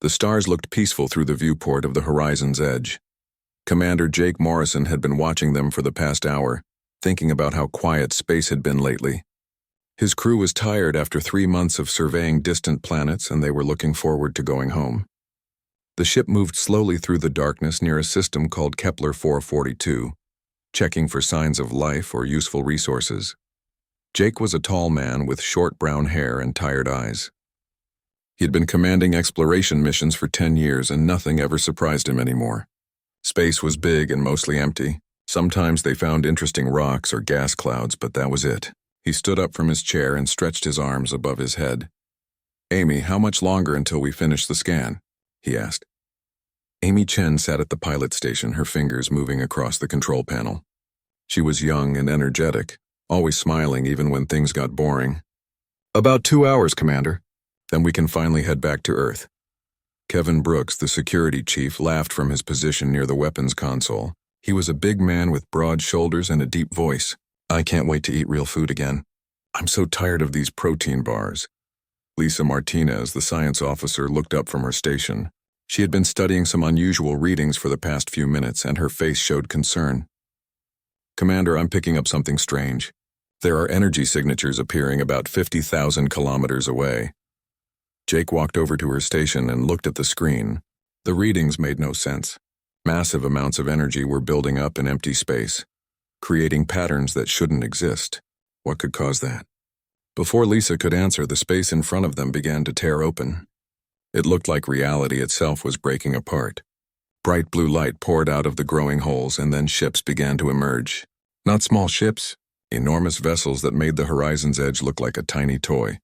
The stars looked peaceful through the viewport of the horizon's edge. Commander Jake Morrison had been watching them for the past hour, thinking about how quiet space had been lately. His crew was tired after 3 months of surveying distant planets, and they were looking forward to going home. The ship moved slowly through the darkness near a system called Kepler 442, checking for signs of life or useful resources. Jake was a tall man with short brown hair and tired eyes. He had been commanding exploration missions for 10 years, and nothing ever surprised him anymore. Space was big and mostly empty. Sometimes they found interesting rocks or gas clouds, but that was it. He stood up from his chair and stretched his arms above his head. "Amy, how much longer until we finish the scan?" he asked. Amy Chen sat at the pilot station, her fingers moving across the control panel. She was young and energetic, always smiling even when things got boring. "About 2 hours, Commander. Then we can finally head back to Earth." Kevin Brooks, the security chief, laughed from his position near the weapons console. He was a big man with broad shoulders and a deep voice. "I can't wait to eat real food again. I'm so tired of these protein bars." Lisa Martinez, the science officer, looked up from her station. She had been studying some unusual readings for the past few minutes, and her face showed concern. "Commander, I'm picking up something strange. There are energy signatures appearing about 50,000 kilometers away." Jake walked over to her station and looked at the screen. The readings made no sense. Massive amounts of energy were building up in empty space, creating patterns that shouldn't exist. What could cause that? Before Lisa could answer, the space in front of them began to tear open. It looked like reality itself was breaking apart. Bright blue light poured out of the growing holes, and then ships began to emerge. Not small ships, enormous vessels that made the horizon's edge look like a tiny toy.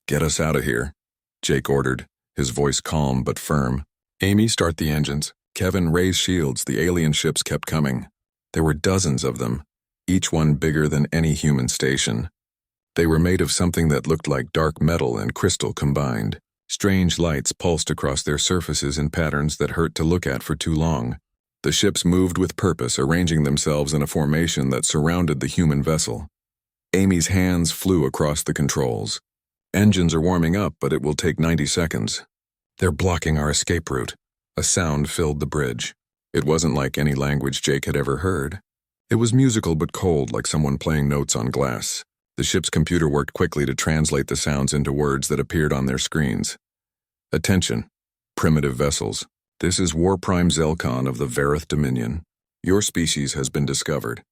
"Get us out of here," Jake ordered, his voice calm but firm. "Amy, start the engines." Kevin raised shields. The alien ships kept coming. There were dozens of them, each one bigger than any human station. They were made of something that looked like dark metal and crystal combined. Strange lights pulsed across their surfaces in patterns that hurt to look at for too long. The ships moved with purpose, arranging themselves in a formation that surrounded the human vessel. Amy's hands flew across the controls. "Engines are warming up, but it will take 90 seconds. They're blocking our escape route." A sound filled the bridge. It wasn't like any language Jake had ever heard. It was musical but cold, like someone playing notes on glass. The ship's computer worked quickly to translate the sounds into words that appeared on their screens. "Attention, primitive vessels. This is War Prime Zelkon of the Vareth Dominion. Your species has been discovered.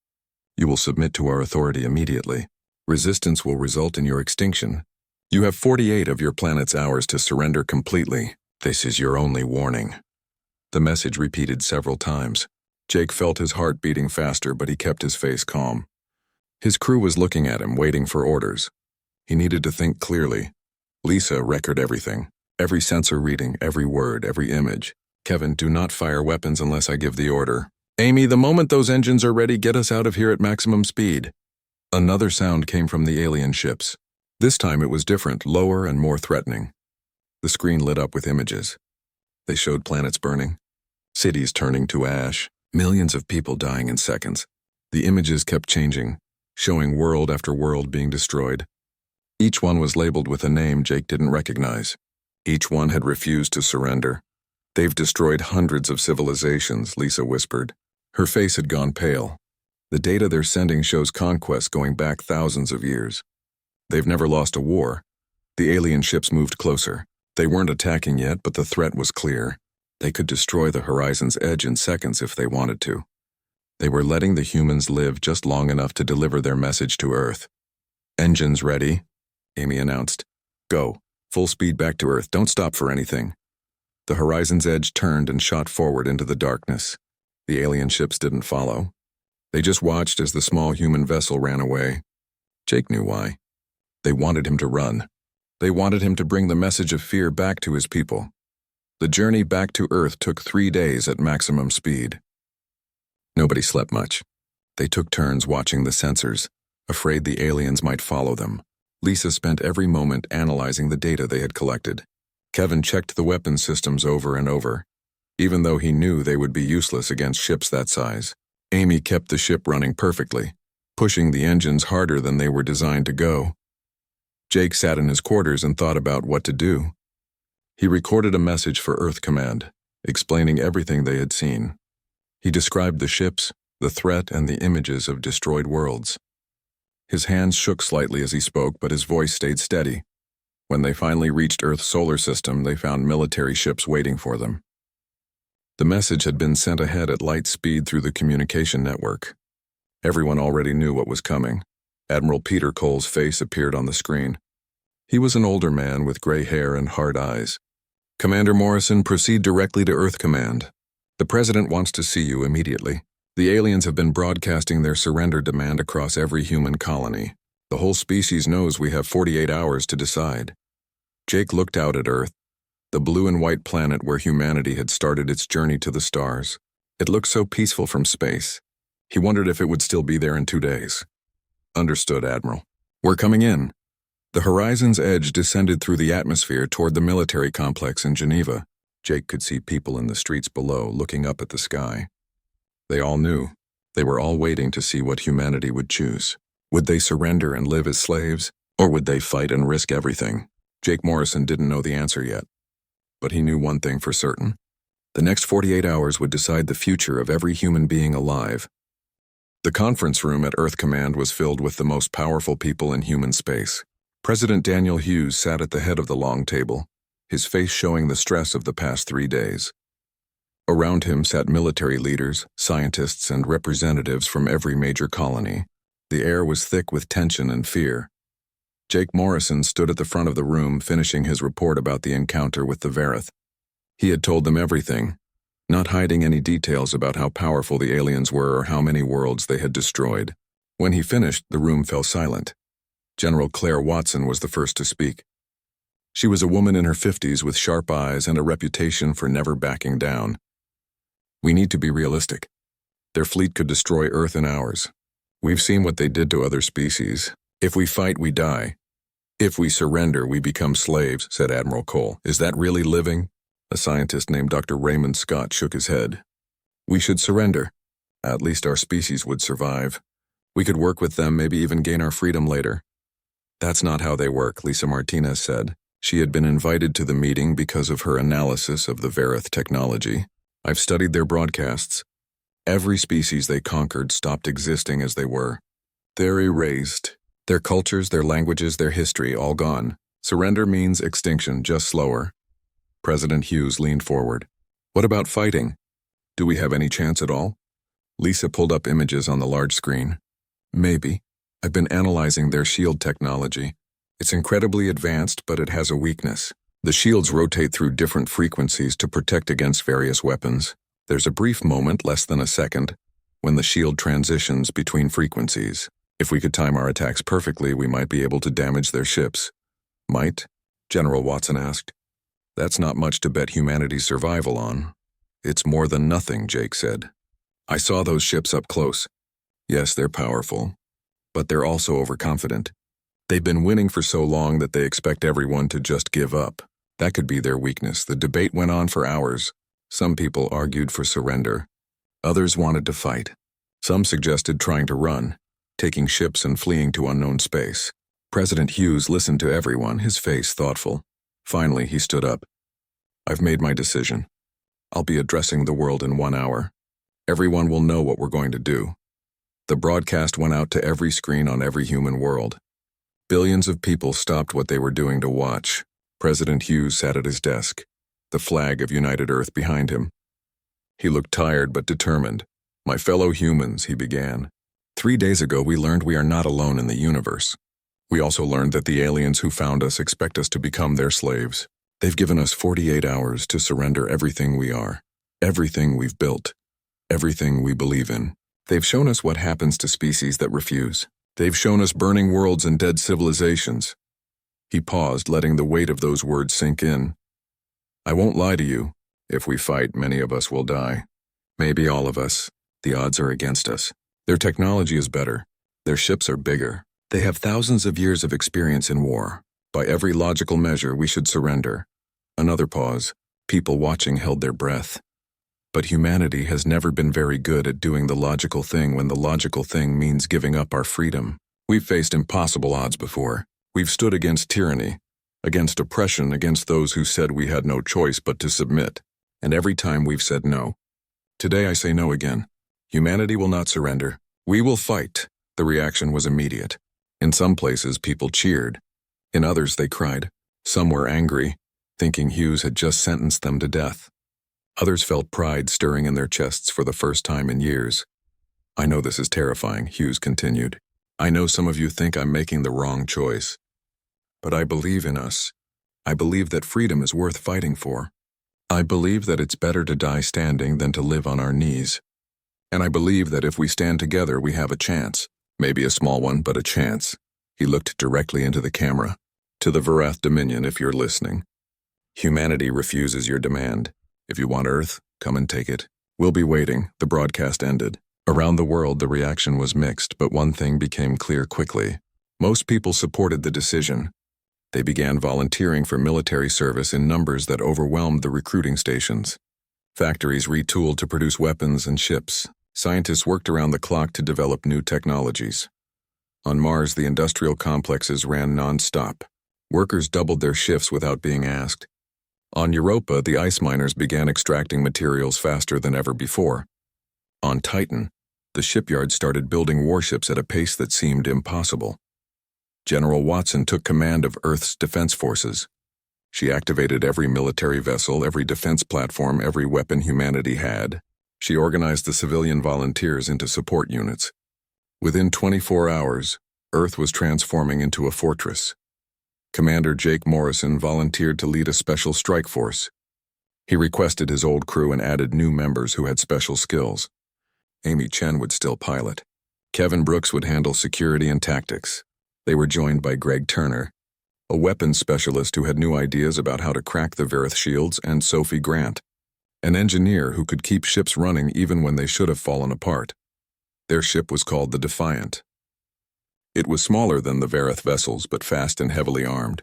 You will submit to our authority immediately. Resistance will result in your extinction. You have 48 of your planet's hours to surrender completely. This is your only warning." The message repeated several times. Jake felt his heart beating faster, but he kept his face calm. His crew was looking at him, waiting for orders. He needed to think clearly. Lisa record everything. Every sensor reading, every word, every image. "Kevin, do not fire weapons unless I give the order." "Amy, the moment those engines are ready, get us out of here at maximum speed." Another sound came from the alien ships. This time it was different, lower and more threatening. The screen lit up with images. They showed planets burning, cities turning to ash, millions of people dying in seconds. The images kept changing, showing world after world being destroyed. Each one was labeled with a name Jake didn't recognize. Each one had refused to surrender. "They've destroyed hundreds of civilizations," Lisa whispered. Her face had gone pale. "The data they're sending shows conquest going back thousands of years. They've never lost a war." The alien ships moved closer. They weren't attacking yet, but the threat was clear. They could destroy the horizon's edge in seconds if they wanted to. They were letting the humans live just long enough to deliver their message to Earth. "Engines ready," Amy announced. "Go. Full speed back to Earth. Don't stop for anything." The horizon's edge turned and shot forward into the darkness. The alien ships didn't follow. They just watched as the small human vessel ran away. Jake knew why. They wanted him to run. They wanted him to bring the message of fear back to his people. The journey back to Earth took 3 days at maximum speed. Nobody slept much. They took turns watching the sensors, afraid the aliens might follow them. Lisa spent every moment analyzing the data they had collected. Kevin checked the weapon systems over and over, even though he knew they would be useless against ships that size. Amy kept the ship running perfectly, pushing the engines harder than they were designed to go. Jake sat in his quarters and thought about what to do. He recorded a message for Earth Command, explaining everything they had seen. He described the ships, the threat, and the images of destroyed worlds. His hands shook slightly as he spoke, but his voice stayed steady. When they finally reached Earth's solar system, they found military ships waiting for them. The message had been sent ahead at light speed through the communication network. Everyone already knew what was coming. Admiral Peter Cole's face appeared on the screen. He was an older man with gray hair and hard eyes. "Commander Morrison, proceed directly to Earth Command. The President wants to see you immediately. The aliens have been broadcasting their surrender demand across every human colony. The whole species knows we have 48 hours to decide." Jake looked out at Earth, the blue and white planet where humanity had started its journey to the stars. It looked so peaceful from space. He wondered if it would still be there in 2 days. "Understood, Admiral. We're coming in." The horizon's edge descended through the atmosphere toward the military complex in Geneva. Jake could see people in the streets below looking up at the sky. They all knew. They were all waiting to see what humanity would choose. Would they surrender and live as slaves, or would they fight and risk everything? Jake Morrison didn't know the answer yet. But he knew one thing for certain. The next 48 hours would decide the future of every human being alive. The conference room at Earth Command was filled with the most powerful people in human space. President Daniel Hughes sat at the head of the long table, his face showing the stress of the past 3 days. Around him sat military leaders, scientists, and representatives from every major colony. The air was thick with tension and fear. Jake Morrison stood at the front of the room finishing his report about the encounter with the Verith. He had told them everything, not hiding any details about how powerful the aliens were or how many worlds they had destroyed. When he finished, the room fell silent. General Claire Watson was the first to speak. She was a woman in her 50s with sharp eyes and a reputation for never backing down. "We need to be realistic. Their fleet could destroy Earth in hours. We've seen what they did to other species. If we fight, we die. If we surrender, we become slaves," said Admiral Cole. "Is that really living?" A scientist named Dr. Raymond Scott shook his head. "We should surrender. At least our species would survive. We could work with them, maybe even gain our freedom later." "That's not how they work," Lisa Martinez said. She had been invited to the meeting because of her analysis of the Verith technology. "I've studied their broadcasts. Every species they conquered stopped existing as they were. They're erased. Their cultures, their languages, their history, all gone. Surrender means extinction, just slower." President Hughes leaned forward. "What about fighting? Do we have any chance at all?" Lisa pulled up images on the large screen. "Maybe. I've been analyzing their shield technology. It's incredibly advanced, but it has a weakness. The shields rotate through different frequencies to protect against various weapons. There's a brief moment, less than a second, when the shield transitions between frequencies. If we could time our attacks perfectly, we might be able to damage their ships." "Might?" General Watson asked. "That's not much to bet humanity's survival on." "It's more than nothing," Jake said. "I saw those ships up close. Yes, they're powerful, but they're also overconfident. They've been winning for so long that they expect everyone to just give up. That could be their weakness." The debate went on for hours. Some people argued for surrender. Others wanted to fight. Some suggested trying to run, taking ships and fleeing to unknown space. President Hughes listened to everyone, his face thoughtful. Finally, he stood up. "I've made my decision. I'll be addressing the world in 1 hour. Everyone will know what we're going to do." The broadcast went out to every screen on every human world. Billions of people stopped what they were doing to watch. President Hughes sat at his desk, the flag of United Earth behind him. He looked tired but determined. "My fellow humans," he began. 3 days ago, we learned we are not alone in the universe. We also learned that the aliens who found us expect us to become their slaves. They've given us 48 hours to surrender everything we are, everything we've built, everything we believe in. They've shown us what happens to species that refuse. They've shown us burning worlds and dead civilizations." He paused, letting the weight of those words sink in. "I won't lie to you. If we fight, many of us will die. Maybe all of us. The odds are against us. Their technology is better. Their ships are bigger. They have thousands of years of experience in war. By every logical measure, we should surrender." Another pause. People watching held their breath. But humanity has never been very good at doing the logical thing when the logical thing means giving up our freedom. We've faced impossible odds before. We've stood against tyranny. against oppression, against those who said we had no choice but to submit. And every time we've said no. Today I say no again. Humanity will not surrender. We will fight. The reaction was immediate. In some places, people cheered. In others, they cried. Some were angry, thinking Hughes had just sentenced them to death. Others felt pride stirring in their chests for the first time in years. I know this is terrifying, Hughes continued. I know some of you think I'm making the wrong choice. But I believe in us. I believe that freedom is worth fighting for. I believe that it's better to die standing than to live on our knees. And I believe that if we stand together, we have a chance. Maybe a small one, but a chance. He looked directly into the camera. To the Varath Dominion, if you're listening. Humanity refuses your demand. If you want Earth, come and take it. We'll be waiting. The broadcast ended. Around the world, the reaction was mixed, but one thing became clear quickly. Most people supported the decision. They began volunteering for military service in numbers that overwhelmed the recruiting stations. Factories retooled to produce weapons and ships. Scientists worked around the clock to develop new technologies. On Mars, the industrial complexes ran non-stop. Workers doubled their shifts without being asked. On Europa, the ice miners began extracting materials faster than ever before. On Titan, the shipyards started building warships at a pace that seemed impossible. General Watson took command of Earth's defense forces. She activated every military vessel, every defense platform, every weapon humanity had. She organized the civilian volunteers into support units. Within 24 hours, Earth was transforming into a fortress. Commander Jake Morrison volunteered to lead a special strike force. He requested his old crew and added new members who had special skills. Amy Chen would still pilot. Kevin Brooks would handle security and tactics. They were joined by Greg Turner, a weapons specialist who had new ideas about how to crack the Verith shields, and Sophie Grant, an engineer who could keep ships running even when they should have fallen apart. Their ship was called the Defiant. It was smaller than the Verith vessels, but fast and heavily armed.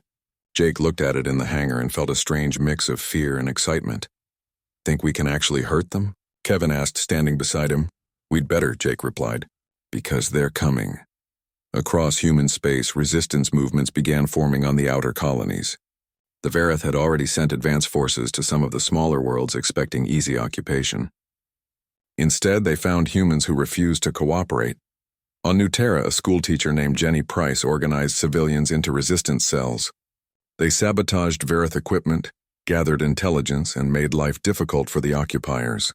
Jake looked at it in the hangar and felt a strange mix of fear and excitement. Think we can actually hurt them? Kevin asked, standing beside him. We'd better, Jake replied, because they're coming. Across human space, resistance movements began forming on the outer colonies. The Verith had already sent advance forces to some of the smaller worlds expecting easy occupation. Instead, they found humans who refused to cooperate. On New Terra, a schoolteacher named Jenny Price organized civilians into resistance cells. They sabotaged Verith equipment, gathered intelligence, and made life difficult for the occupiers.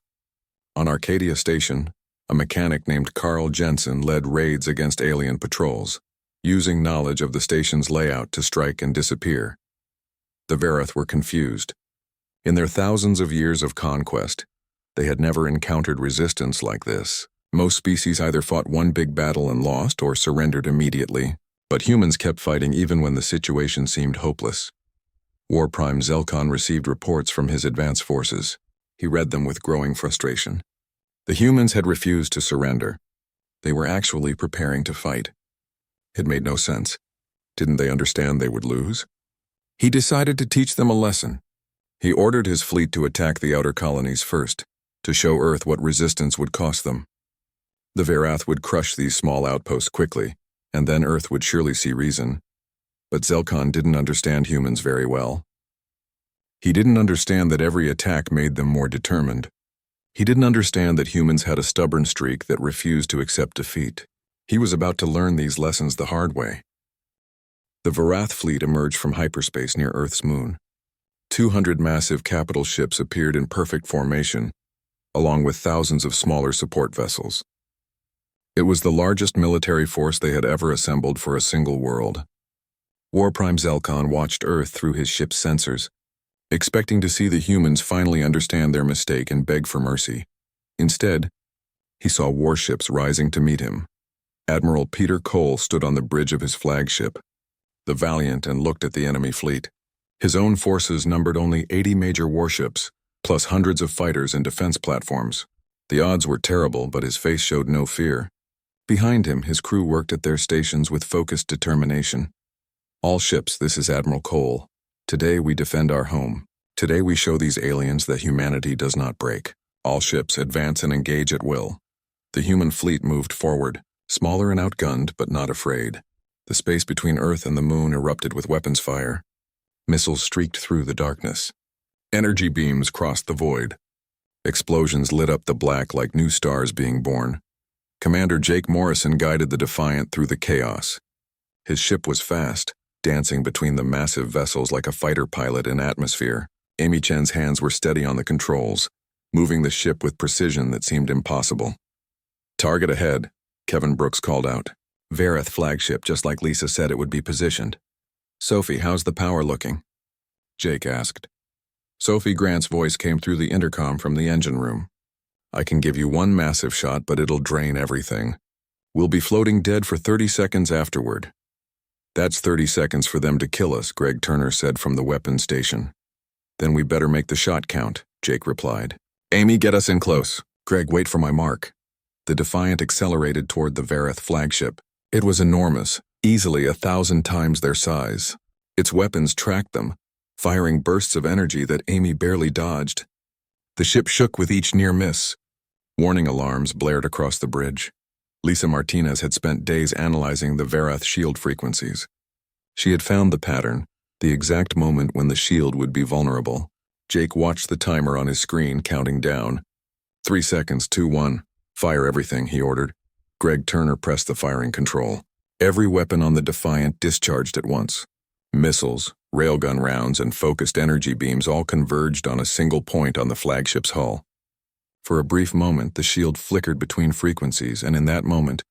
On Arcadia Station, a mechanic named Carl Jensen led raids against alien patrols, using knowledge of the station's layout to strike and disappear. The Verith were confused. In their thousands of years of conquest, they had never encountered resistance like this. Most species either fought one big battle and lost or surrendered immediately, but humans kept fighting even when the situation seemed hopeless. War Prime Zelkon received reports from his advance forces. He read them with growing frustration. The humans had refused to surrender. They were actually preparing to fight. It made no sense. Didn't they understand they would lose? He decided to teach them a lesson. He ordered his fleet to attack the outer colonies first, to show Earth what resistance would cost them. The Varath would crush these small outposts quickly, and then Earth would surely see reason. But Zelkon didn't understand humans very well. He didn't understand that every attack made them more determined. He didn't understand that humans had a stubborn streak that refused to accept defeat. He was about to learn these lessons the hard way. The Varath fleet emerged from hyperspace near Earth's moon. 200 massive capital ships appeared in perfect formation, along with thousands of smaller support vessels. It was the largest military force they had ever assembled for a single world. War Prime Zelkon watched Earth through his ship's sensors, expecting to see the humans finally understand their mistake and beg for mercy. Instead, he saw warships rising to meet him. Admiral Peter Cole stood on the bridge of his flagship, the Valiant, and looked at the enemy fleet. His own forces numbered only 80 major warships, plus hundreds of fighters and defense platforms. The odds were terrible, but his face showed no fear. Behind him, his crew worked at their stations with focused determination. All ships, this is Admiral Cole. Today we defend our home. Today we show these aliens that humanity does not break. All ships advance and engage at will. The human fleet moved forward, smaller and outgunned, but not afraid. The space between Earth and the moon erupted with weapons fire. Missiles streaked through the darkness. Energy beams crossed the void. Explosions lit up the black like new stars being born. Commander Jake Morrison guided the Defiant through the chaos. His ship was fast, dancing between the massive vessels like a fighter pilot in atmosphere. Amy Chen's hands were steady on the controls, moving the ship with precision that seemed impossible. "Target ahead," Kevin Brooks called out. "Vareth flagship, just like Lisa said it would be positioned." "Sophie, how's the power looking?" Jake asked. Sophie Grant's voice came through the intercom from the engine room. "I can give you one massive shot, but it'll drain everything. We'll be floating dead for 30 seconds afterward." "That's 30 seconds for them to kill us," Greg Turner said from the weapons station. "Then we better make the shot count," Jake replied. "Amy, get us in close." "Greg, wait for my mark." The Defiant accelerated toward the Vareth flagship. It was enormous, easily 1,000 times their size. Its weapons tracked them, firing bursts of energy that Amy barely dodged. The ship shook with each near miss. Warning alarms blared across the bridge. Lisa Martinez had spent days analyzing the Vareth shield frequencies. She had found the pattern, the exact moment when the shield would be vulnerable. Jake watched the timer on his screen counting down. 3 seconds, 2-1. "Fire everything," he ordered. Greg Turner pressed the firing control. Every weapon on the Defiant discharged at once. Missiles, railgun rounds, and focused energy beams all converged on a single point on the flagship's hull. For a brief moment, the shield flickered between frequencies, and in that moment,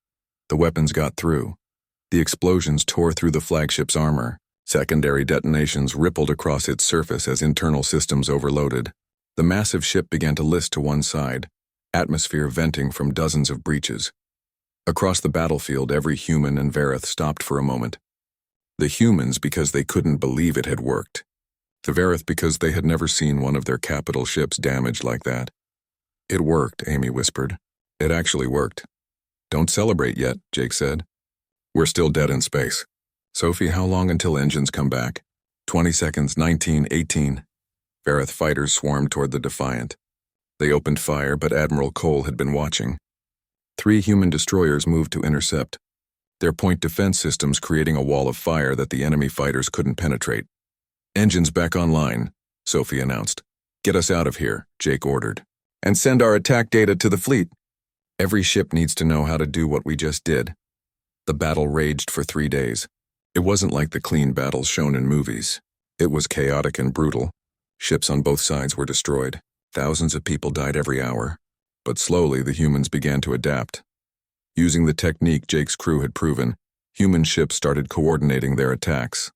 the weapons got through. The explosions tore through the flagship's armor. Secondary detonations rippled across its surface as internal systems overloaded. The massive ship began to list to one side, atmosphere venting from dozens of breaches. Across the battlefield, every human and Vareth stopped for a moment. The humans because they couldn't believe it had worked. The Vareth because they had never seen one of their capital ships damaged like that. "It worked," Amy whispered. "It actually worked." "Don't celebrate yet," Jake said. "We're still dead in space." "Sophie, how long until engines come back?" 20 seconds, 19, 18. Vareth fighters swarmed toward the Defiant. They opened fire, but Admiral Cole had been watching. 3 human destroyers moved to intercept, their point defense systems creating a wall of fire that the enemy fighters couldn't penetrate. "Engines back online," Sophie announced. "Get us out of here," Jake ordered. "And send our attack data to the fleet. Every ship needs to know how to do what we just did." The battle raged for 3 days. It wasn't like the clean battles shown in movies. It was chaotic and brutal. Ships on both sides were destroyed. Thousands of people died every hour. But slowly the humans began to adapt. Using the technique Jake's crew had proven, human ships started coordinating their attacks.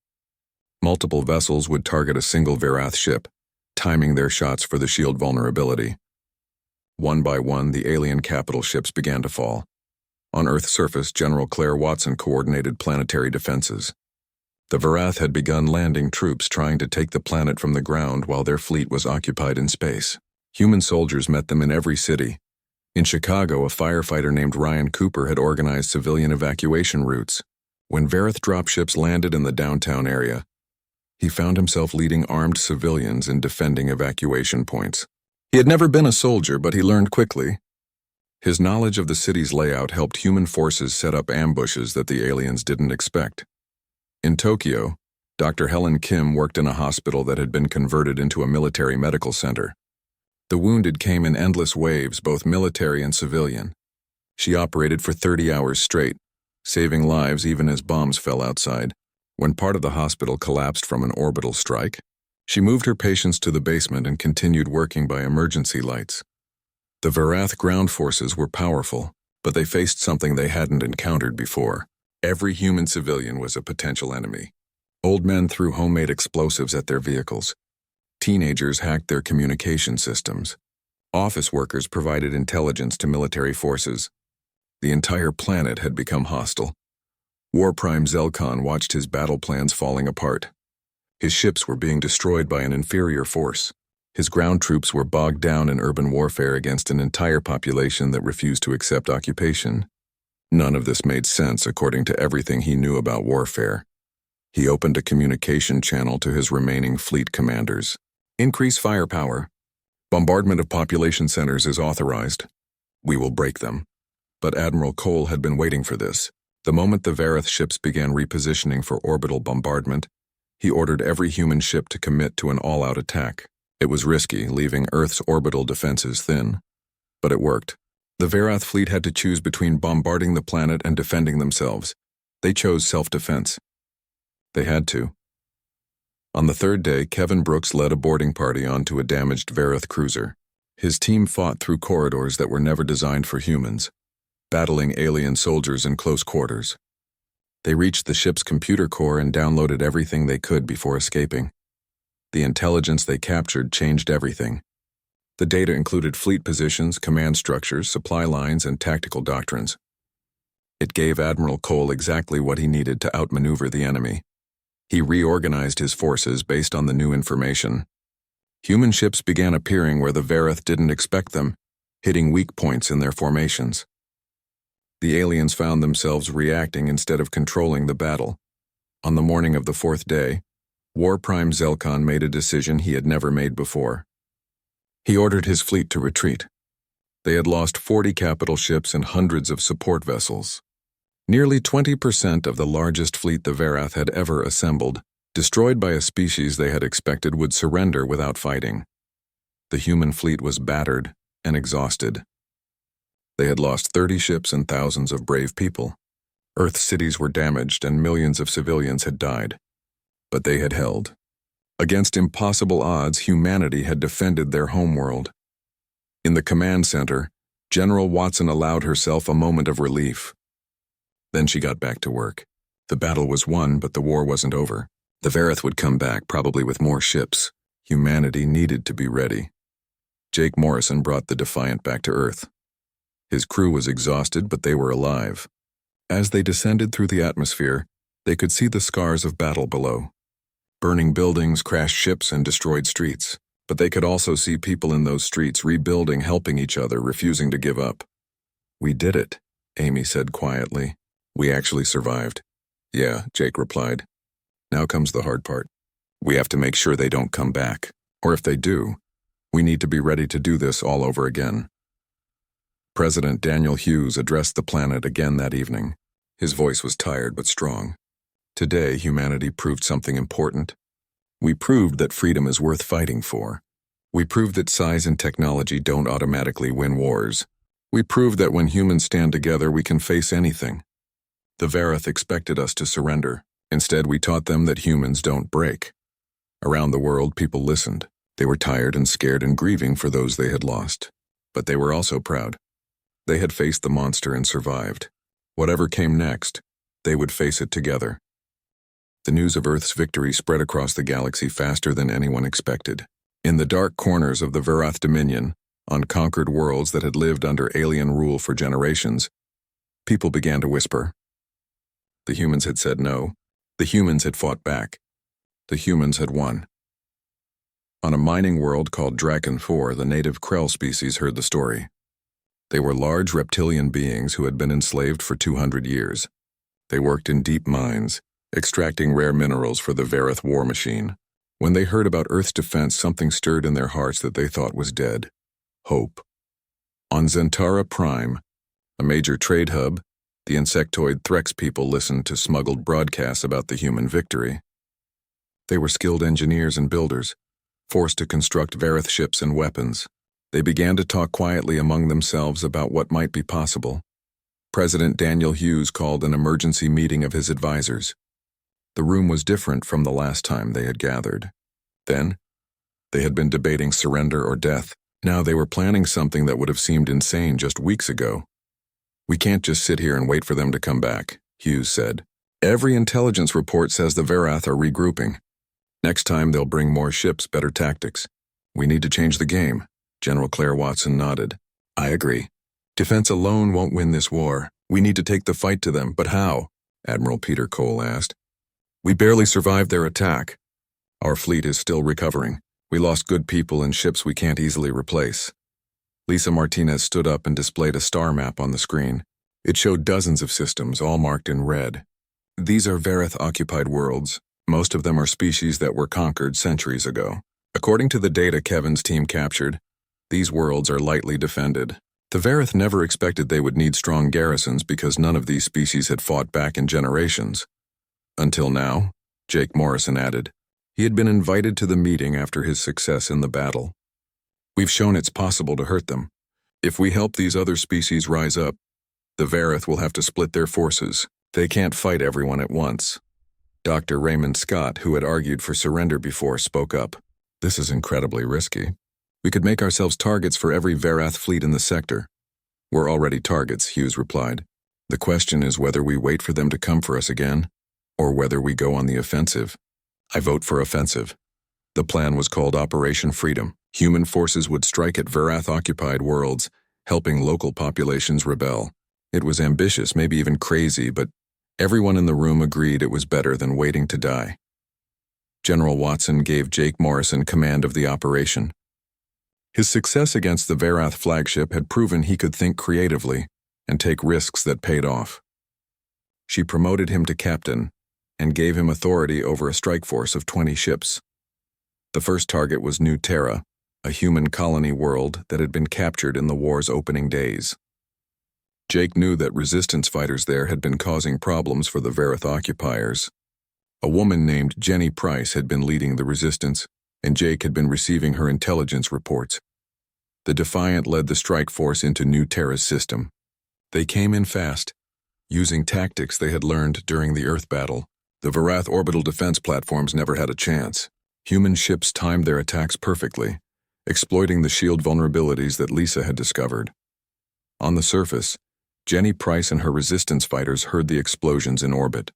Multiple vessels would target a single Vareth ship, timing their shots for the shield vulnerability. One by one, the alien capital ships began to fall. On Earth's surface, General Claire Watson coordinated planetary defenses. The Vareth had begun landing troops trying to take the planet from the ground while their fleet was occupied in space. Human soldiers met them in every city. In Chicago, a firefighter named Ryan Cooper had organized civilian evacuation routes. When Vareth dropships landed in the downtown area, he found himself leading armed civilians in defending evacuation points. He had never been a soldier, but he learned quickly. His knowledge of the city's layout helped human forces set up ambushes that the aliens didn't expect. In Tokyo, Dr. Helen Kim worked in a hospital that had been converted into a military medical center. The wounded came in endless waves, both military and civilian. She operated for 30 hours straight, saving lives even as bombs fell outside. When part of the hospital collapsed from an orbital strike, she moved her patients to the basement and continued working by emergency lights. The Vareth ground forces were powerful, but they faced something they hadn't encountered before. Every human civilian was a potential enemy. Old men threw homemade explosives at their vehicles. Teenagers hacked their communication systems. Office workers provided intelligence to military forces. The entire planet had become hostile. War Prime Zelkon watched his battle plans falling apart. His ships were being destroyed by an inferior force. His ground troops were bogged down in urban warfare against an entire population that refused to accept occupation. None of this made sense according to everything he knew about warfare. He opened a communication channel to his remaining fleet commanders. "Increase firepower. Bombardment of population centers is authorized. We will break them." But Admiral Cole had been waiting for this. The moment the Vareth ships began repositioning for orbital bombardment, He ordered every human ship to commit to an all-out attack. It was risky, leaving Earth's orbital defenses thin. But it worked. The Verath fleet had to choose between bombarding the planet and defending themselves. They chose self-defense. They had to. On the third day, Kevin Brooks led a boarding party onto a damaged Verath cruiser. His team fought through corridors that were never designed for humans, battling alien soldiers in close quarters. They reached the ship's computer core and downloaded everything they could before escaping. The intelligence they captured changed everything. The data included fleet positions, command structures, supply lines, and tactical doctrines. It gave Admiral Cole exactly what he needed to outmaneuver the enemy. He reorganized his forces based on the new information. Human ships began appearing where the Verath didn't expect them, hitting weak points in their formations. The aliens found themselves reacting instead of controlling the battle. On the morning of the fourth day, War Prime Zelkon made a decision he had never made before. He ordered his fleet to retreat. They had lost 40 capital ships and hundreds of support vessels. Nearly 20% of the largest fleet the Verath had ever assembled, destroyed by a species they had expected would surrender without fighting. The human fleet was battered and exhausted. They had lost 30 ships and thousands of brave people. Earth's cities were damaged and millions of civilians had died. But they had held. Against impossible odds, humanity had defended their homeworld. In the command center, General Watson allowed herself a moment of relief. Then she got back to work. The battle was won, but the war wasn't over. The Verath would come back, probably with more ships. Humanity needed to be ready. Jake Morrison brought the Defiant back to Earth. His crew was exhausted, but they were alive. As they descended through the atmosphere, they could see the scars of battle below. Burning buildings, crashed ships, and destroyed streets. But they could also see people in those streets rebuilding, helping each other, refusing to give up. "We did it," Amy said quietly. "We actually survived." "Yeah," Jake replied. "Now comes the hard part. We have to make sure they don't come back. Or if they do, we need to be ready to do this all over again." President Daniel Hughes addressed the planet again that evening. His voice was tired but strong. "Today, humanity proved something important. We proved that freedom is worth fighting for. We proved that size and technology don't automatically win wars. We proved that when humans stand together, we can face anything. The Verath expected us to surrender. Instead, we taught them that humans don't break." Around the world, people listened. They were tired and scared and grieving for those they had lost. But they were also proud. They had faced the monster and survived. Whatever came next, they would face it together. The news of Earth's victory spread across the galaxy faster than anyone expected. In the dark corners of the Verath Dominion, on conquered worlds that had lived under alien rule for generations, people began to whisper. The humans had said no. The humans had fought back. The humans had won. On a mining world called Draken 4, the native Krell species heard the story. They were large reptilian beings who had been enslaved for 200 years. They worked in deep mines, extracting rare minerals for the Verath war machine. When they heard about Earth's defense, something stirred in their hearts that they thought was dead. Hope. On Zentara Prime, a major trade hub, the insectoid Threx people listened to smuggled broadcasts about the human victory. They were skilled engineers and builders, forced to construct Verath ships and weapons. They began to talk quietly among themselves about what might be possible. President Daniel Hughes called an emergency meeting of his advisors. The room was different from the last time they had gathered. Then, they had been debating surrender or death. Now they were planning something that would have seemed insane just weeks ago. "We can't just sit here and wait for them to come back," Hughes said. "Every intelligence report says the Verath are regrouping. Next time they'll bring more ships, better tactics. We need to change the game." General Claire Watson nodded. "I agree. Defense alone won't win this war. We need to take the fight to them, but how?" Admiral Peter Cole asked. "We barely survived their attack. Our fleet is still recovering. We lost good people and ships we can't easily replace." Lisa Martinez stood up and displayed a star map on the screen. It showed dozens of systems, all marked in red. "These are Verath-occupied worlds. Most of them are species that were conquered centuries ago. According to the data Kevin's team captured, these worlds are lightly defended. The Verath never expected they would need strong garrisons because none of these species had fought back in generations. Until now, Jake Morrison added. He had been invited to the meeting after his success in the battle. We've shown it's possible to hurt them. If we help these other species rise up, the Vareth will have to split their forces. They can't fight everyone at once. Dr. Raymond Scott, who had argued for surrender before, spoke up. This is incredibly risky. We could make ourselves targets for every Varath fleet in the sector. We're already targets, Hughes replied. The question is whether we wait for them to come for us again, or whether we go on the offensive. I vote for offensive. The plan was called Operation Freedom. Human forces would strike at Varath-occupied worlds, helping local populations rebel. It was ambitious, maybe even crazy, but everyone in the room agreed it was better than waiting to die. General Watson gave Jake Morrison command of the operation. His success against the Varath flagship had proven he could think creatively and take risks that paid off. She promoted him to captain and gave him authority over a strike force of 20 ships. The first target was New Terra, a human colony world that had been captured in the war's opening days. Jake knew that resistance fighters there had been causing problems for the Varath occupiers. A woman named Jenny Price had been leading the resistance, and Jake had been receiving her intelligence reports. The Defiant led the strike force into New Terra's system. They came in fast, using tactics they had learned during the Earth battle. The Varath orbital defense platforms never had a chance. Human ships timed their attacks perfectly, exploiting the shield vulnerabilities that Lisa had discovered. On the surface, Jenny Price and her resistance fighters heard the explosions in orbit.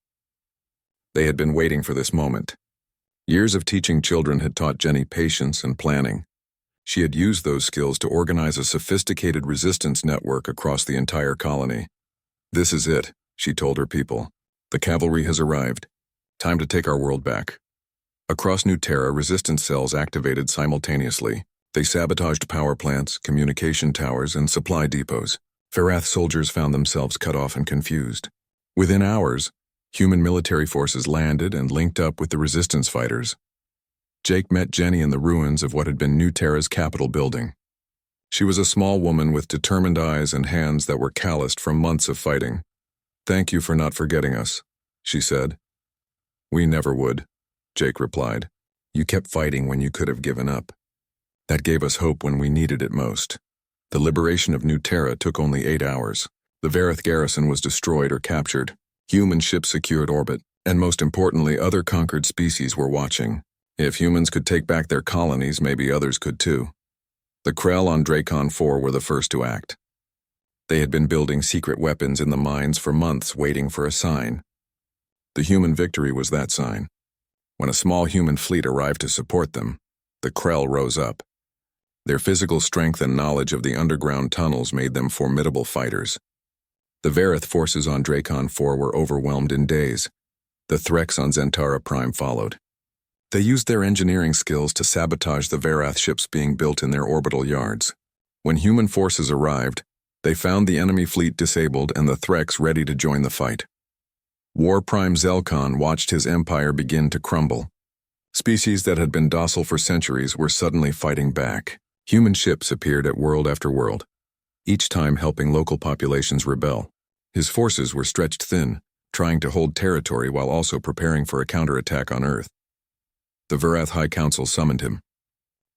They had been waiting for this moment. Years of teaching children had taught Jenny patience and planning. She had used those skills to organize a sophisticated resistance network across the entire colony. This is it, she told her people. The cavalry has arrived. Time to take our world back. Across New Terra, resistance cells activated simultaneously. They sabotaged power plants, communication towers, and supply depots. Varath soldiers found themselves cut off and confused. Within hours, human military forces landed and linked up with the resistance fighters. Jake met Jenny in the ruins of what had been New Terra's Capitol building. She was a small woman with determined eyes and hands that were calloused from months of fighting. "Thank you for not forgetting us," she said. "We never would," Jake replied. "You kept fighting when you could have given up. That gave us hope when we needed it most." The liberation of New Terra took only 8 hours. The Varath garrison was destroyed or captured. Human ships secured orbit, and most importantly, other conquered species were watching. If humans could take back their colonies, maybe others could too. The Krell on Dracon 4 were the first to act. They had been building secret weapons in the mines for months, waiting for a sign. The human victory was that sign. When a small human fleet arrived to support them, the Krell rose up. Their physical strength and knowledge of the underground tunnels made them formidable fighters. The Varath forces on Dracon 4 were overwhelmed in days. The Threx on Zentara Prime followed. They used their engineering skills to sabotage the Varath ships being built in their orbital yards. When human forces arrived, they found the enemy fleet disabled and the Threx ready to join the fight. War Prime Zelkon watched his empire begin to crumble. Species that had been docile for centuries were suddenly fighting back. Human ships appeared at world after world, each time helping local populations rebel. His forces were stretched thin, trying to hold territory while also preparing for a counterattack on Earth. The Varath High Council summoned him.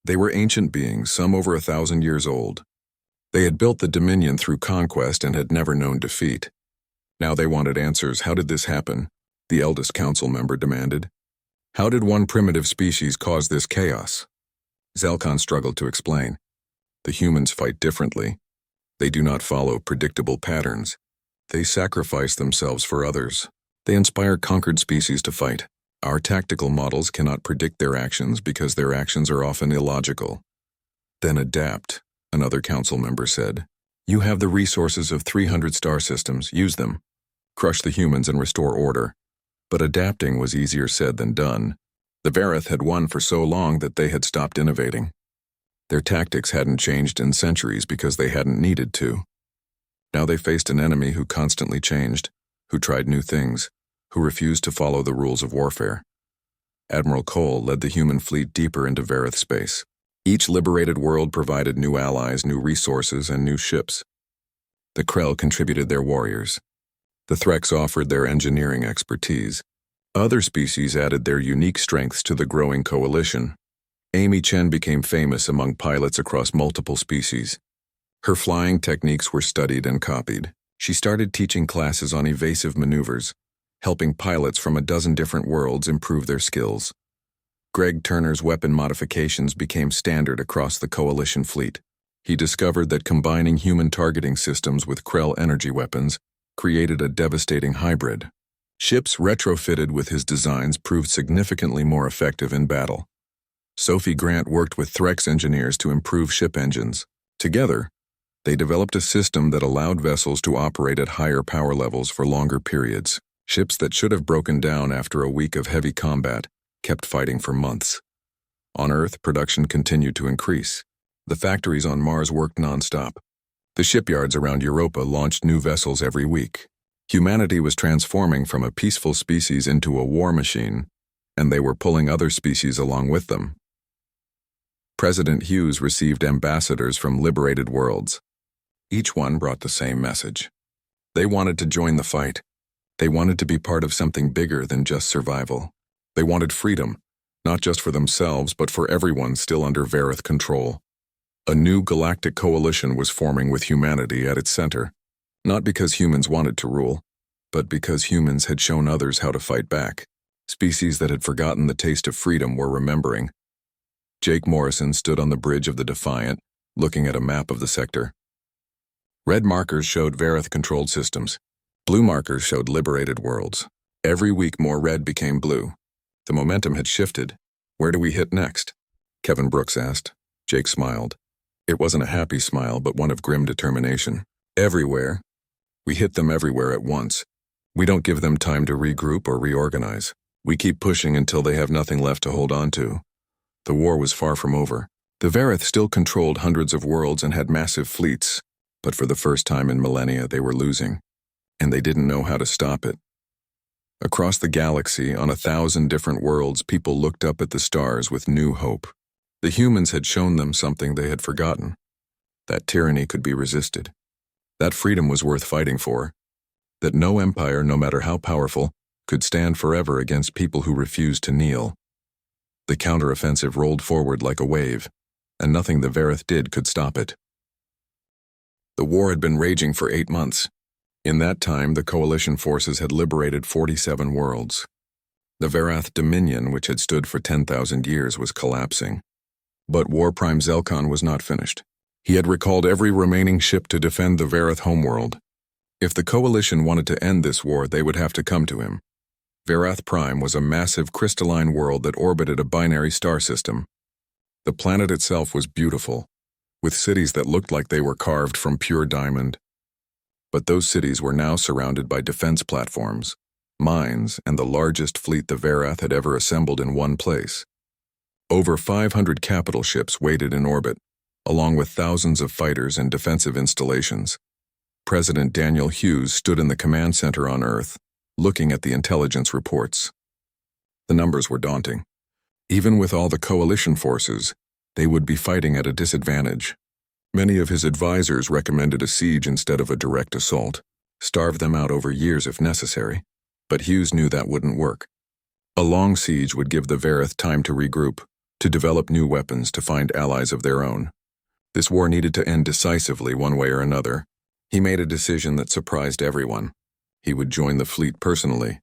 They were ancient beings, some over 1,000 years old. They had built the Dominion through conquest and had never known defeat. Now they wanted answers. How did this happen? The eldest council member demanded. How did one primitive species cause this chaos? Zelkon struggled to explain. The humans fight differently. They do not follow predictable patterns. They sacrifice themselves for others. They inspire conquered species to fight. Our tactical models cannot predict their actions because their actions are often illogical. Then adapt, another council member said. You have the resources of 300 star systems. Use them. Crush the humans and restore order. But adapting was easier said than done. The Varath had won for so long that they had stopped innovating. Their tactics hadn't changed in centuries because they hadn't needed to. Now they faced an enemy who constantly changed, who tried new things, who refused to follow the rules of warfare. Admiral Cole led the human fleet deeper into Varath space. Each liberated world provided new allies, new resources, and new ships. The Krell contributed their warriors. The Threx offered their engineering expertise. Other species added their unique strengths to the growing coalition. Amy Chen became famous among pilots across multiple species. Her flying techniques were studied and copied. She started teaching classes on evasive maneuvers, helping pilots from a dozen different worlds improve their skills. Greg Turner's weapon modifications became standard across the Coalition fleet. He discovered that combining human targeting systems with Krell energy weapons created a devastating hybrid. Ships retrofitted with his designs proved significantly more effective in battle. Sophie Grant worked with Threx engineers to improve ship engines. Together, they developed a system that allowed vessels to operate at higher power levels for longer periods. Ships that should have broken down after a week of heavy combat kept fighting for months. On Earth, production continued to increase. The factories on Mars worked non-stop. The shipyards around Europa launched new vessels every week. Humanity was transforming from a peaceful species into a war machine, and they were pulling other species along with them. President Hughes received ambassadors from liberated worlds. Each one brought the same message. They wanted to join the fight. They wanted to be part of something bigger than just survival. They wanted freedom, not just for themselves, but for everyone still under Vareth control. A new galactic coalition was forming with humanity at its center, not because humans wanted to rule, but because humans had shown others how to fight back. Species that had forgotten the taste of freedom were remembering. Jake Morrison stood on the bridge of the Defiant, looking at a map of the sector. Red markers showed Vareth-controlled systems. Blue markers showed liberated worlds. Every week more red became blue. The momentum had shifted. Where do we hit next? Kevin Brooks asked. Jake smiled. It wasn't a happy smile, but one of grim determination. Everywhere. We hit them everywhere at once. We don't give them time to regroup or reorganize. We keep pushing until they have nothing left to hold on to. The war was far from over. The Vareth still controlled hundreds of worlds and had massive fleets, but for the first time in millennia they were losing, and they didn't know how to stop it. Across the galaxy, on 1,000 different worlds, people looked up at the stars with new hope. The humans had shown them something they had forgotten. That tyranny could be resisted. That freedom was worth fighting for. That no empire, no matter how powerful, could stand forever against people who refused to kneel. The counteroffensive rolled forward like a wave, and nothing the Vareth did could stop it. The war had been raging for 8 months. In that time, the coalition forces had liberated 47 worlds. The Varath Dominion, which had stood for 10,000 years, was collapsing. But War Prime Zelkon was not finished. He had recalled every remaining ship to defend the Vareth homeworld. If the coalition wanted to end this war, they would have to come to him. Varath Prime was a massive crystalline world that orbited a binary star system. The planet itself was beautiful, with cities that looked like they were carved from pure diamond. But those cities were now surrounded by defense platforms, mines, and the largest fleet the Varath had ever assembled in one place. Over 500 capital ships waited in orbit, along with thousands of fighters and defensive installations. President Daniel Hughes stood in the command center on Earth, looking at the intelligence reports. The numbers were daunting. Even with all the coalition forces, they would be fighting at a disadvantage. Many of his advisors recommended a siege instead of a direct assault, starve them out over years if necessary, but Hughes knew that wouldn't work. A long siege would give the Vareth time to regroup, to develop new weapons, to find allies of their own. This war needed to end decisively one way or another. He made a decision that surprised everyone. He would join the fleet personally.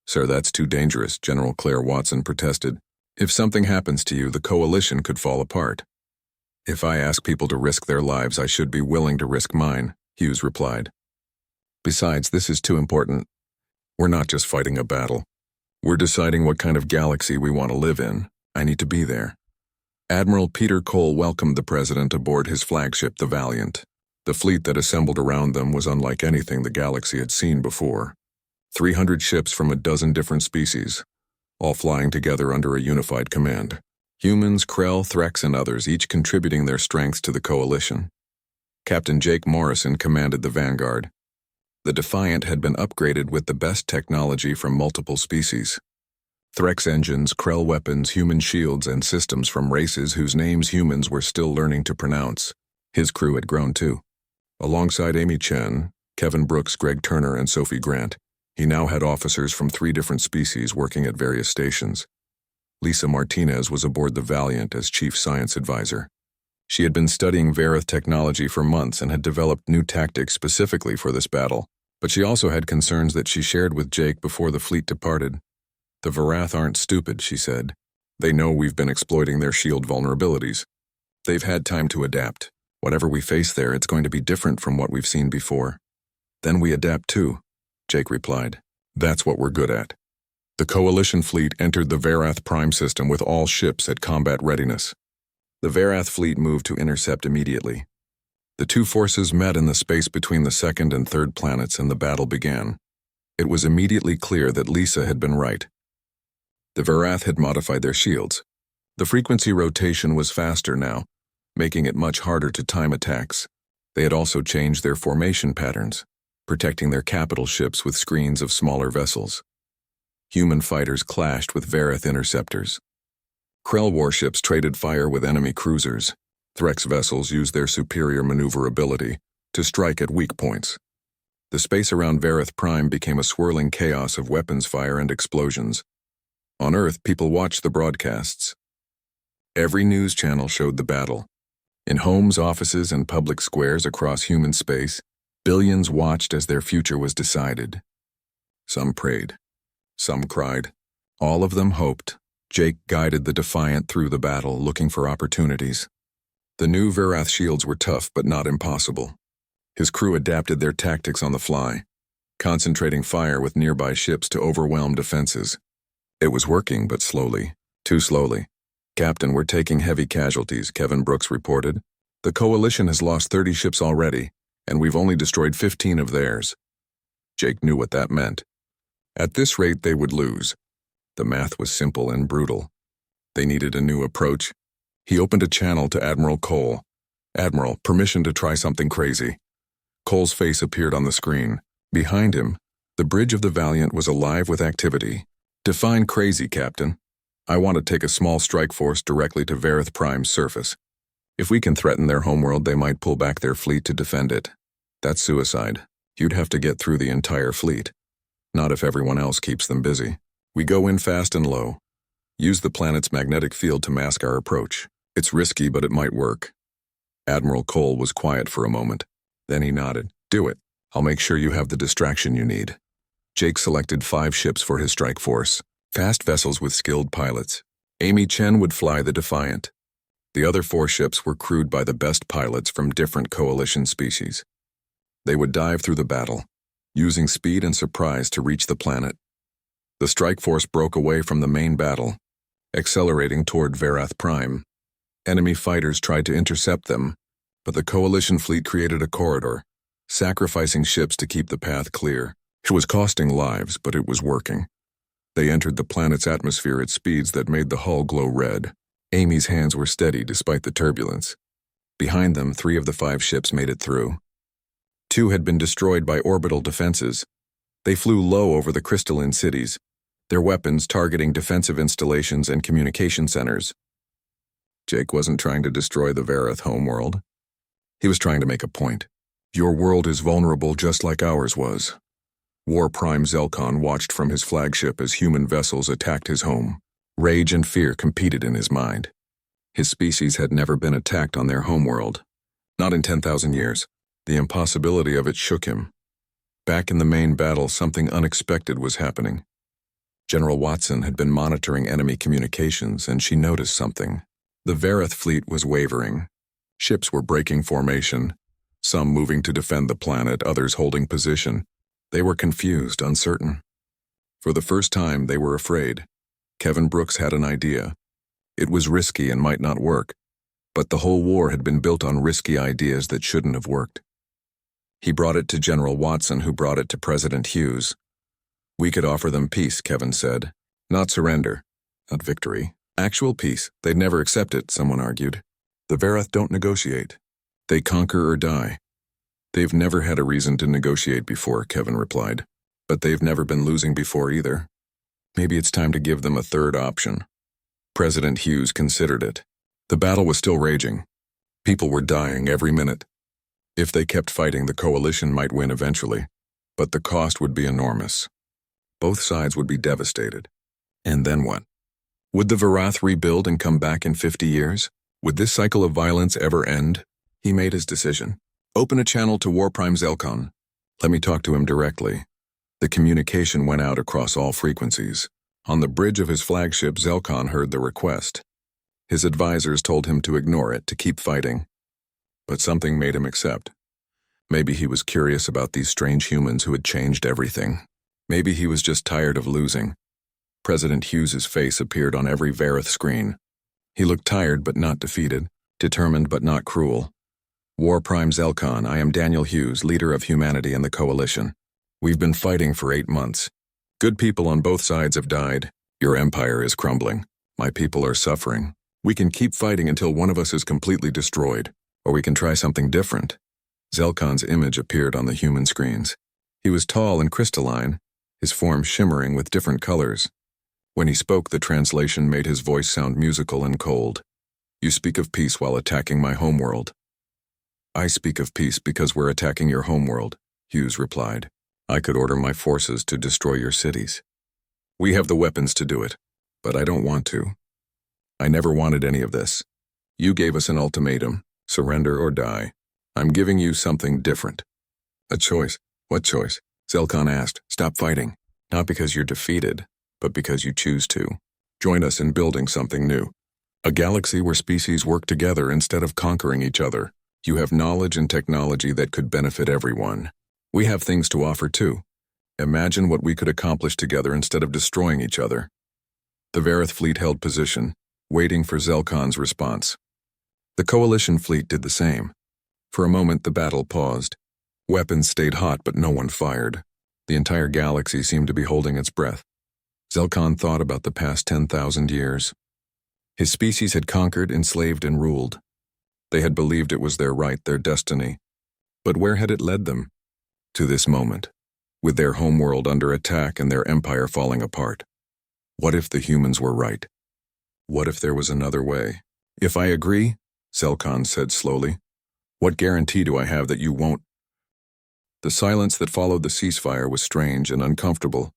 "Sir, that's too dangerous," General Claire Watson protested. "If something happens to you, the coalition could fall apart." "If I ask people to risk their lives, I should be willing to risk mine," Hughes replied. "Besides, this is too important. We're not just fighting a battle. We're deciding what kind of galaxy we want to live in. I need to be there." Admiral Peter Cole welcomed the president aboard his flagship, the Valiant. The fleet that assembled around them was unlike anything the galaxy had seen before. 300 ships from a dozen different species, all flying together under a unified command. Humans, Krell, Threx, and others, each contributing their strengths to the coalition. Captain Jake Morrison commanded the vanguard. The Defiant had been upgraded with the best technology from multiple species. Threx engines, Krell weapons, human shields, and systems from races whose names humans were still learning to pronounce. His crew had grown too. Alongside Amy Chen, Kevin Brooks, Greg Turner, and Sophie Grant, He now had officers from 3 different species working at various stations. Lisa Martinez was aboard the Valiant as chief science advisor. She had been studying Vareth technology for months and had developed new tactics specifically for this battle, but she also had concerns that she shared with Jake before the fleet departed. The Varath aren't stupid, she said. They know we've been exploiting their shield vulnerabilities. They've had time to adapt. Whatever we face there, it's going to be different from what we've seen before. Then we adapt too, Jake replied. That's what we're good at. The Coalition fleet entered the Varath Prime system with all ships at combat readiness. The Varath fleet moved to intercept immediately. The 2 forces met in the space between the 2nd and 3rd planets and the battle began. It was immediately clear that Lisa had been right. The Varath had modified their shields. The frequency rotation was faster now, making it much harder to time attacks. They had also changed their formation patterns, protecting their capital ships with screens of smaller vessels. Human fighters clashed with Vareth interceptors. Krell warships traded fire with enemy cruisers. Threx vessels used their superior maneuverability to strike at weak points. The space around Vareth Prime became a swirling chaos of weapons fire and explosions. On Earth, people watched the broadcasts. Every news channel showed the battle. In homes, offices, and public squares across human space, billions watched as their future was decided. Some prayed. Some cried. All of them hoped. Jake guided the Defiant through the battle, looking for opportunities. The new Varath shields were tough but not impossible. His crew adapted their tactics on the fly, concentrating fire with nearby ships to overwhelm defenses. It was working, but slowly. Too slowly. Captain, we're taking heavy casualties, Kevin Brooks reported. The Coalition has lost 30 ships already, and we've only destroyed 15 of theirs. Jake knew what that meant. At this rate, they would lose. The math was simple and brutal. They needed a new approach. He opened a channel to Admiral Cole. Admiral, permission to try something crazy. Cole's face appeared on the screen. Behind him, the bridge of the Valiant was alive with activity. Define crazy, Captain. I want to take a small strike force directly to Vareth Prime's surface. If we can threaten their homeworld, they might pull back their fleet to defend it. That's suicide. You'd have to get through the entire fleet. Not if everyone else keeps them busy. We go in fast and low. Use the planet's magnetic field to mask our approach. It's risky, but it might work. Admiral Cole was quiet for a moment. Then he nodded. Do it. I'll make sure you have the distraction you need. Jake selected 5 ships for his strike force. Fast vessels with skilled pilots. Amy Chen would fly the Defiant. The other 4 ships were crewed by the best pilots from different Coalition species. They would dive through the battle, using speed and surprise to reach the planet. The strike force broke away from the main battle, accelerating toward Varath Prime. Enemy fighters tried to intercept them, but the Coalition fleet created a corridor, sacrificing ships to keep the path clear. It was costing lives, but it was working. They entered the planet's atmosphere at speeds that made the hull glow red. Amy's hands were steady despite the turbulence. Behind them, 3 of the 5 ships made it through. 2 had been destroyed by orbital defenses. They flew low over the crystalline cities, their weapons targeting defensive installations and communication centers. Jake wasn't trying to destroy the Vareth homeworld. He was trying to make a point. Your world is vulnerable just like ours was. War Prime Zelkon watched from his flagship as human vessels attacked his home. Rage and fear competed in his mind. His species had never been attacked on their homeworld. Not in 10,000 years. The impossibility of it shook him. Back in the main battle, something unexpected was happening. General Watson had been monitoring enemy communications, and she noticed something. The Vareth fleet was wavering. Ships were breaking formation, some moving to defend the planet, others holding position. They were confused, uncertain. For the first time, they were afraid. Kevin Brooks had an idea. It was risky and might not work, but the whole war had been built on risky ideas that shouldn't have worked. He brought it to General Watson, who brought it to President Hughes. We could offer them peace, Kevin said. Not surrender. Not victory. Actual peace. They'd never accept it, someone argued. The Vareth don't negotiate. They conquer or die. They've never had a reason to negotiate before, Kevin replied. But they've never been losing before either. Maybe it's time to give them a third option. President Hughes considered it. The battle was still raging. People were dying every minute. If they kept fighting, the Coalition might win eventually, but the cost would be enormous. Both sides would be devastated. And then what? Would the Varath rebuild and come back in 50 years? Would this cycle of violence ever end? He made his decision. Open a channel to War Prime Zelkon. Let me talk to him directly. The communication went out across all frequencies. On the bridge of his flagship, Zelkon heard the request. His advisors told him to ignore it, to keep fighting. But something made him accept. Maybe he was curious about these strange humans who had changed everything. Maybe he was just tired of losing. President Hughes's face appeared on every Varath screen. He looked tired but not defeated, determined but not cruel. War Prime Zelkon, I am Daniel Hughes, leader of humanity and the Coalition. We've been fighting for 8 months. Good people on both sides have died. Your empire is crumbling. My people are suffering. We can keep fighting until one of us is completely destroyed, or we can try something different. Zelkon's image appeared on the human screens. He was tall and crystalline, his form shimmering with different colors. When he spoke, the translation made his voice sound musical and cold. You speak of peace while attacking my homeworld. I speak of peace because we're attacking your homeworld, Hughes replied. I could order my forces to destroy your cities. We have the weapons to do it, but I don't want to. I never wanted any of this. You gave us an ultimatum, surrender or die. I'm giving you something different. A choice. What choice? Zelkon asked. Stop fighting. Not because you're defeated, but because you choose to. Join us in building something new. A galaxy where species work together instead of conquering each other. You have knowledge and technology that could benefit everyone. We have things to offer too. Imagine what we could accomplish together instead of destroying each other. The Varath fleet held position, waiting for Zelkon's response. The Coalition fleet did the same. For a moment, the battle paused. Weapons stayed hot, but no one fired. The entire galaxy seemed to be holding its breath. Zelkon thought about the past 10,000 years. His species had conquered, enslaved, and ruled. They had believed it was their right, their destiny. But where had it led them? To this moment, with their homeworld under attack and their empire falling apart. What if the humans were right? What if there was another way? If I agree, Zelkon said slowly, what guarantee do I have that you won't? The silence that followed the ceasefire was strange and uncomfortable.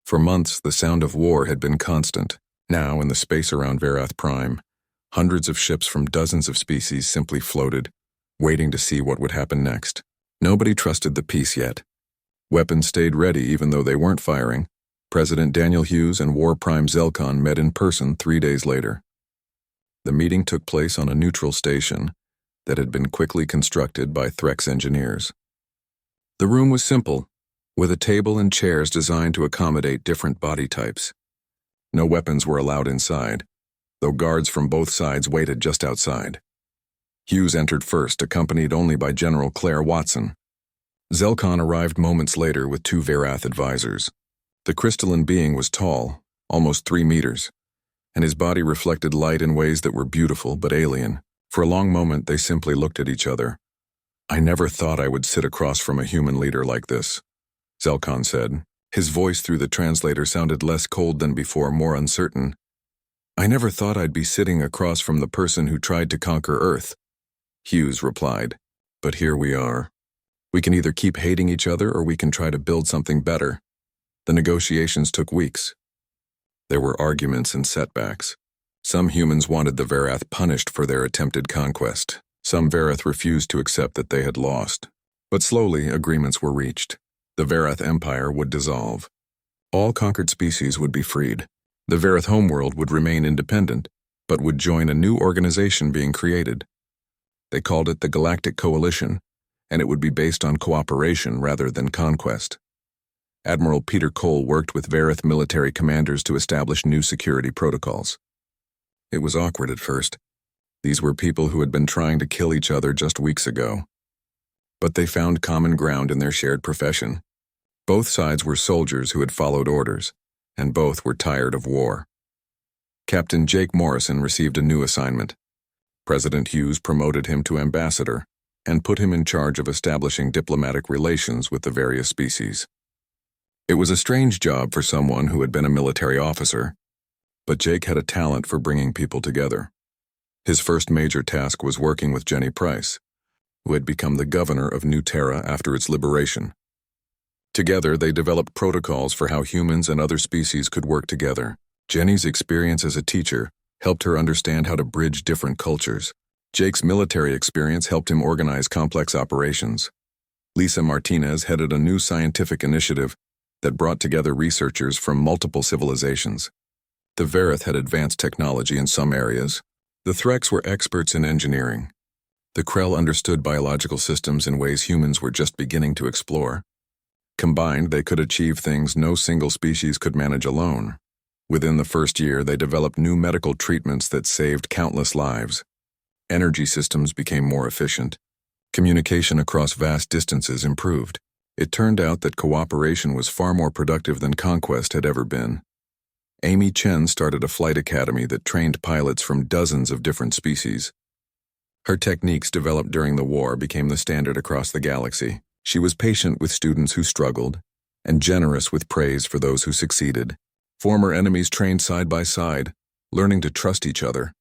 For months, the sound of war had been constant. Now, in the space around Varath Prime, hundreds of ships from dozens of species simply floated, waiting to see what would happen next. Nobody trusted the peace yet. Weapons stayed ready even though they weren't firing. President Daniel Hughes and War Prime Zelkon met in person 3 days later. The meeting took place on a neutral station that had been quickly constructed by Threx engineers. The room was simple, with a table and chairs designed to accommodate different body types. No weapons were allowed inside, though guards from both sides waited just outside. Hughes entered first, accompanied only by General Claire Watson. Zelkon arrived moments later with 2 Varath advisors. The crystalline being was tall, almost 3 meters, and his body reflected light in ways that were beautiful but alien. For a long moment, they simply looked at each other. I never thought I would sit across from a human leader like this, Zelkon said. His voice through the translator sounded less cold than before, more uncertain. I never thought I'd be sitting across from the person who tried to conquer Earth, Hughes replied. But here we are. We can either keep hating each other or we can try to build something better. The negotiations took weeks. There were arguments and setbacks. Some humans wanted the Varath punished for their attempted conquest. Some Varath refused to accept that they had lost. But slowly, agreements were reached. The Varath Empire would dissolve. All conquered species would be freed. The Varath homeworld would remain independent, but would join a new organization being created. They called it the Galactic Coalition, and it would be based on cooperation rather than conquest. Admiral Peter Cole worked with Varath military commanders to establish new security protocols. It was awkward at first. These were people who had been trying to kill each other just weeks ago. But they found common ground in their shared profession. Both sides were soldiers who had followed orders, and both were tired of war. Captain Jake Morrison received a new assignment. President Hughes promoted him to ambassador and put him in charge of establishing diplomatic relations with the various species. It was a strange job for someone who had been a military officer, but Jake had a talent for bringing people together. His first major task was working with Jenny Price, who had become the governor of New Terra after its liberation. Together, they developed protocols for how humans and other species could work together. Jenny's experience as a teacher helped her understand how to bridge different cultures. Jake's military experience helped him organize complex operations. Lisa Martinez headed a new scientific initiative that brought together researchers from multiple civilizations. The Verith had advanced technology in some areas. The Threks were experts in engineering. The Krell understood biological systems in ways humans were just beginning to explore. Combined, they could achieve things no single species could manage alone. Within the first year, they developed new medical treatments that saved countless lives. Energy systems became more efficient. Communication across vast distances improved. It turned out that cooperation was far more productive than conquest had ever been. Amy Chen started a flight academy that trained pilots from dozens of different species. Her techniques developed during the war became the standard across the galaxy. She was patient with students who struggled, and generous with praise for those who succeeded. Former enemies trained side by side, learning to trust each other.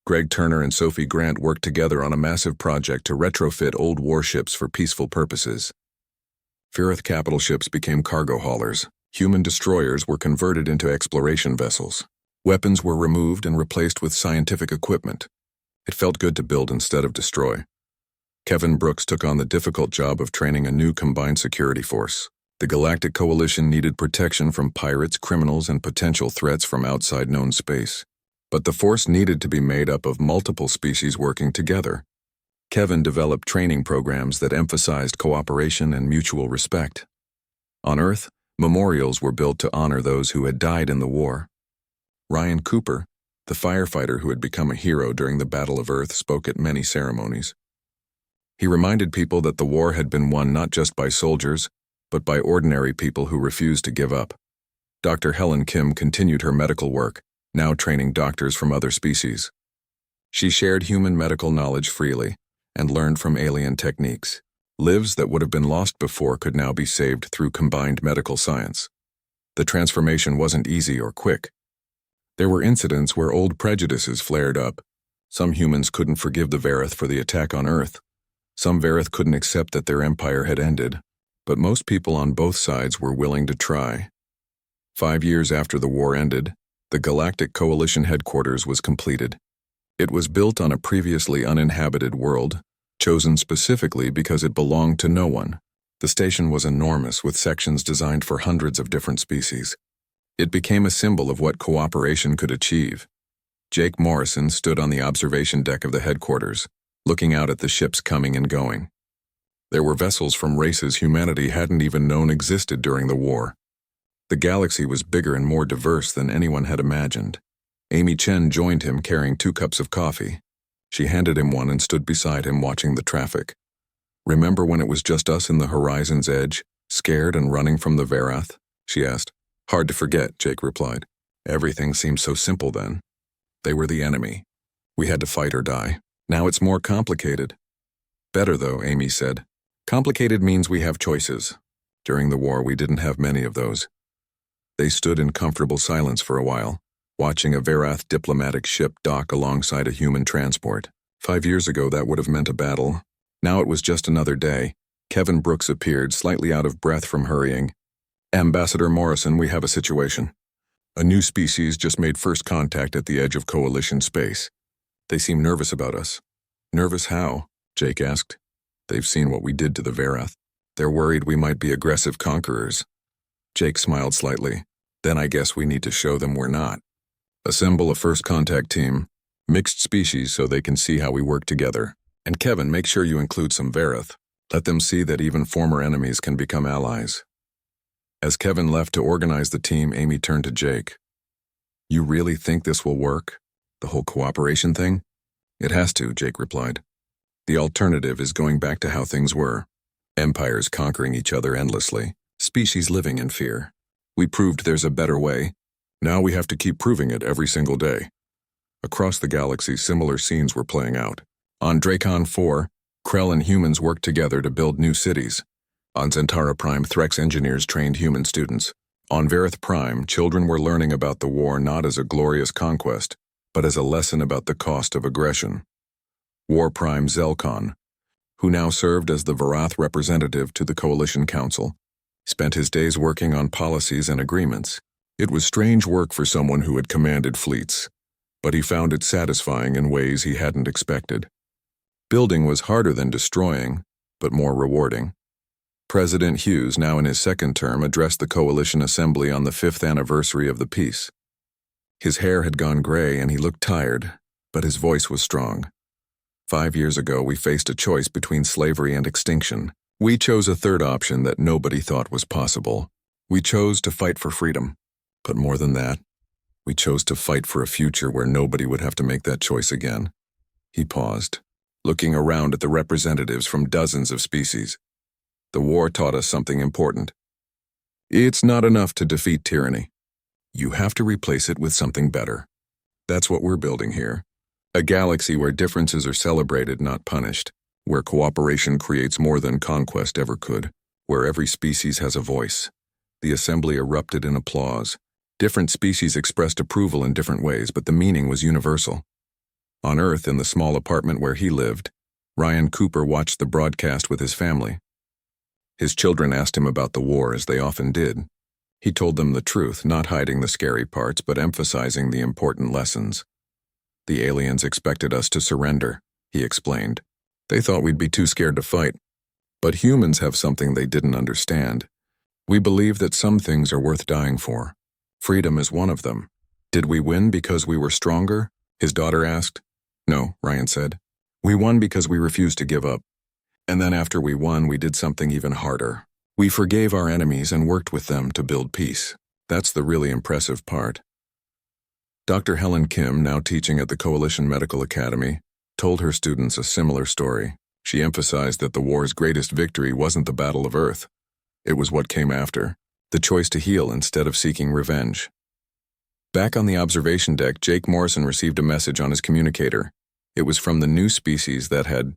Greg Turner and Sophie Grant worked together on a massive project to retrofit old warships for peaceful purposes. Verith capital ships became cargo haulers. Human destroyers were converted into exploration vessels. Weapons were removed and replaced with scientific equipment. It felt good to build instead of destroy. Kevin Brooks took on the difficult job of training a new combined security force. The Galactic Coalition needed protection from pirates, criminals, and potential threats from outside known space. But the force needed to be made up of multiple species working together. Kevin developed training programs that emphasized cooperation and mutual respect. On Earth, memorials were built to honor those who had died in the war. Ryan Cooper, the firefighter who had become a hero during the Battle of Earth, spoke at many ceremonies. He reminded people that the war had been won not just by soldiers, but by ordinary people who refused to give up. Dr. Helen Kim continued her medical work, now training doctors from other species. She shared human medical knowledge freely and learned from alien techniques. Lives that would have been lost before could now be saved through combined medical science. The transformation wasn't easy or quick. There were incidents where old prejudices flared up. Some humans couldn't forgive the Verith for the attack on Earth. Some Verith couldn't accept that their empire had ended. But most people on both sides were willing to try. 5 years after the war ended, the Galactic Coalition headquarters was completed. It was built on a previously uninhabited world, chosen specifically because it belonged to no one. The station was enormous, with sections designed for hundreds of different species. It became a symbol of what cooperation could achieve. Jake Morrison stood on the observation deck of the headquarters, looking out at the ships coming and going. There were vessels from races humanity hadn't even known existed during the war. The galaxy was bigger and more diverse than anyone had imagined. Amy Chen joined him carrying 2 cups of coffee. She handed him one and stood beside him watching the traffic. "Remember when it was just us in the horizon's edge, scared and running from the Verith?" she asked. "Hard to forget," Jake replied. "Everything seemed so simple then. They were the enemy. We had to fight or die. Now it's more complicated." "Better though," Amy said. "Complicated means we have choices. During the war, we didn't have many of those." They stood in comfortable silence for a while, watching a Verith diplomatic ship dock alongside a human transport. 5 years ago, that would have meant a battle. Now it was just another day. Kevin Brooks appeared, slightly out of breath from hurrying. "Ambassador Morrison, we have a situation. A new species just made first contact at the edge of Coalition space. They seem nervous about us." "Nervous how?" Jake asked. "They've seen what we did to the Verith. They're worried we might be aggressive conquerors." Jake smiled slightly. "Then I guess we need to show them we're not. Assemble a first contact team, mixed species so they can see how we work together. And Kevin, make sure you include some Verith. Let them see that even former enemies can become allies." As Kevin left to organize the team, Amy turned to Jake. "You really think this will work? The whole cooperation thing?" "It has to," Jake replied. "The alternative is going back to how things were. Empires conquering each other endlessly, species living in fear. We proved there's a better way. Now we have to keep proving it every single day." Across the galaxy, similar scenes were playing out. On Dracon 4, Krell and humans worked together to build new cities. On Zentara Prime, Threx engineers trained human students. On Verith Prime, children were learning about the war not as a glorious conquest, but as a lesson about the cost of aggression. War Prime Zelkon, who now served as the Varath representative to the Coalition Council, spent his days working on policies and agreements. It was strange work for someone who had commanded fleets, but he found it satisfying in ways he hadn't expected. Building was harder than destroying, but more rewarding. President Hughes, now in his second term, addressed the Coalition Assembly on the 5th anniversary of the peace. His hair had gone gray and he looked tired, but his voice was strong. 5 years ago, we faced a choice between slavery and extinction. We chose a third option that nobody thought was possible. We chose to fight for freedom. But more than that, we chose to fight for a future where nobody would have to make that choice again. He paused, looking around at the representatives from dozens of species. The war taught us something important. It's not enough to defeat tyranny. You have to replace it with something better. That's what we're building here. A galaxy where differences are celebrated, not punished. Where cooperation creates more than conquest ever could. Where every species has a voice. The assembly erupted in applause. Different species expressed approval in different ways, but the meaning was universal. On Earth, in the small apartment where he lived, Ryan Cooper watched the broadcast with his family. His children asked him about the war, as they often did. He told them the truth, not hiding the scary parts, but emphasizing the important lessons. The aliens expected us to surrender, he explained. They thought we'd be too scared to fight. But humans have something they didn't understand. We believe that some things are worth dying for. Freedom is one of them. Did we win because we were stronger? His daughter asked. No, Ryan said. We won because we refused to give up. And then after we won, we did something even harder. We forgave our enemies and worked with them to build peace. That's the really impressive part. Dr. Helen Kim, now teaching at the Coalition Medical Academy, told her students a similar story. She emphasized that the war's greatest victory wasn't the Battle of Earth. It was what came after, the choice to heal instead of seeking revenge. Back on the observation deck, Jake Morrison received a message on his communicator. It was from the new species that had